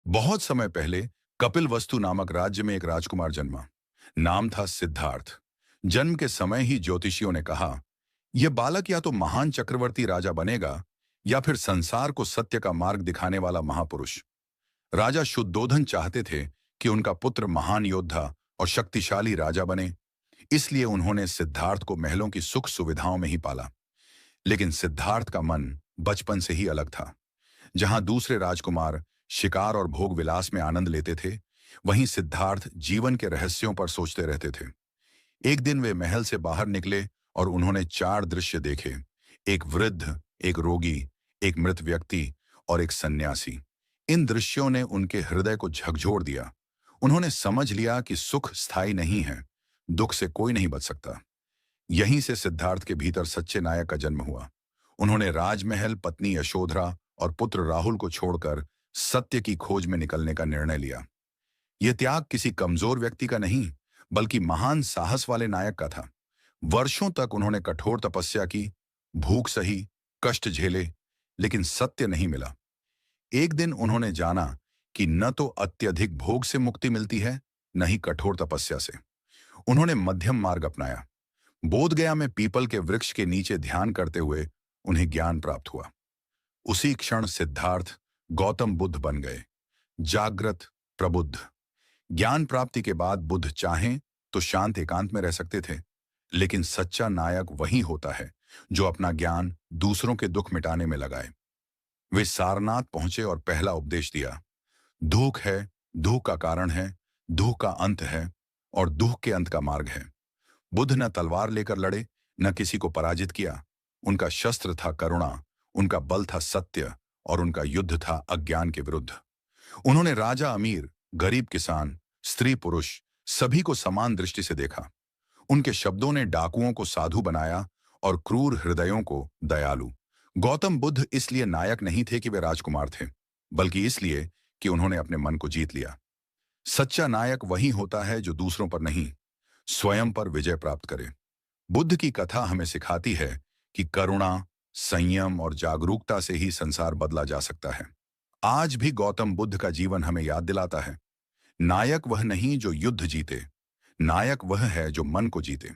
बहुत समय पहले कपिलवस्तु नामक राज्य में एक राजकुमार जन्मा। नाम था सिद्धार्थ। जन्म के समय ही ज्योतिषियों ने कहा, यह बालक या तो महान चक्रवर्ती राजा बनेगा या फिर संसार को सत्य का मार्ग दिखाने वाला महापुरुष। राजा शुद्धोधन चाहते थे कि उनका पुत्र महान योद्धा और शक्तिशाली राजा बने। इसलिए उन्होंने सिद्धार्थ को महलों की सुख सुविधाओं में ही पाला। लेकिन सिद्धार्थ का मन बचपन से ही अलग था। जहां दूसरे राजकुमार शिकार और भोग विलास में आनंद लेते थे, वहीं सिद्धार्थ जीवन के रहस्यों पर सोचते रहते थे। एक दिन वे महल से बाहर निकले और उन्होंने चार दृश्य देखे। एक वृद्ध, एक रोगी, एक मृत व्यक्ति और एक सन्यासी। इन दृश्यों ने उनके हृदय को झकझोर दिया। उन्होंने समझ लिया कि सुख स्थायी नहीं है, दुख से कोई नहीं बच सकता। यहीं से सिद्धार्थ के भीतर सच्चे नायक का जन्म हुआ। उन्होंने राजमहल, पत्नी यशोधरा और पुत्र राहुल को छोड़कर सत्य की खोज में निकलने का निर्णय लिया। यह त्याग किसी कमजोर व्यक्ति का नहीं, बल्कि महान साहस वाले नायक का था। वर्षों तक उन्होंने कठोर तपस्या की, भूख सही, कष्ट झेले, लेकिन सत्य नहीं मिला। एक दिन उन्होंने जाना कि न तो अत्यधिक भोग से मुक्ति मिलती है, न ही कठोर तपस्या से। उन्होंने मध्यम मार्ग अपनाया। बोधगया में पीपल के वृक्ष के नीचे ध्यान करते हुए उन्हें ज्ञान प्राप्त हुआ। उसी क्षण सिद्धार्थ गौतम बुद्ध बन गए, जागृत, प्रबुद्ध। ज्ञान प्राप्ति के बाद बुद्ध चाहें तो शांत एकांत में रह सकते थे। लेकिन सच्चा नायक वही होता है जो अपना ज्ञान दूसरों के दुख मिटाने में लगाए। वे सारनाथ पहुंचे और पहला उपदेश दिया। दुख है, दुख का कारण है, दुख का अंत है और दुख के अंत का मार्ग है। बुद्ध न तलवार लेकर लड़े, न किसी को पराजित किया। उनका शस्त्र था करुणा, उनका बल था सत्य और उनका युद्ध था अज्ञान के विरुद्ध। उन्होंने राजा अमीर, गरीब किसान, स्त्री पुरुष सभी को समान दृष्टि से देखा। उनके शब्दों ने डाकुओं को साधु बनाया और क्रूर हृदयों को दयालु। गौतम बुद्ध इसलिए नायक नहीं थे कि वे राजकुमार थे, बल्कि इसलिए कि उन्होंने अपने मन को जीत लिया। सच्चा नायक वही होता है जो दूसरों पर नहीं, स्वयं पर विजय प्राप्त करे। बुद्ध की कथा हमें सिखाती है कि करुणा, संयम और जागरूकता से ही संसार बदला जा सकता है। आज भी गौतम बुद्ध का जीवन हमें याद दिलाता है, नायक वह नहीं जो युद्ध जीते, नायक वह है जो मन को जीते।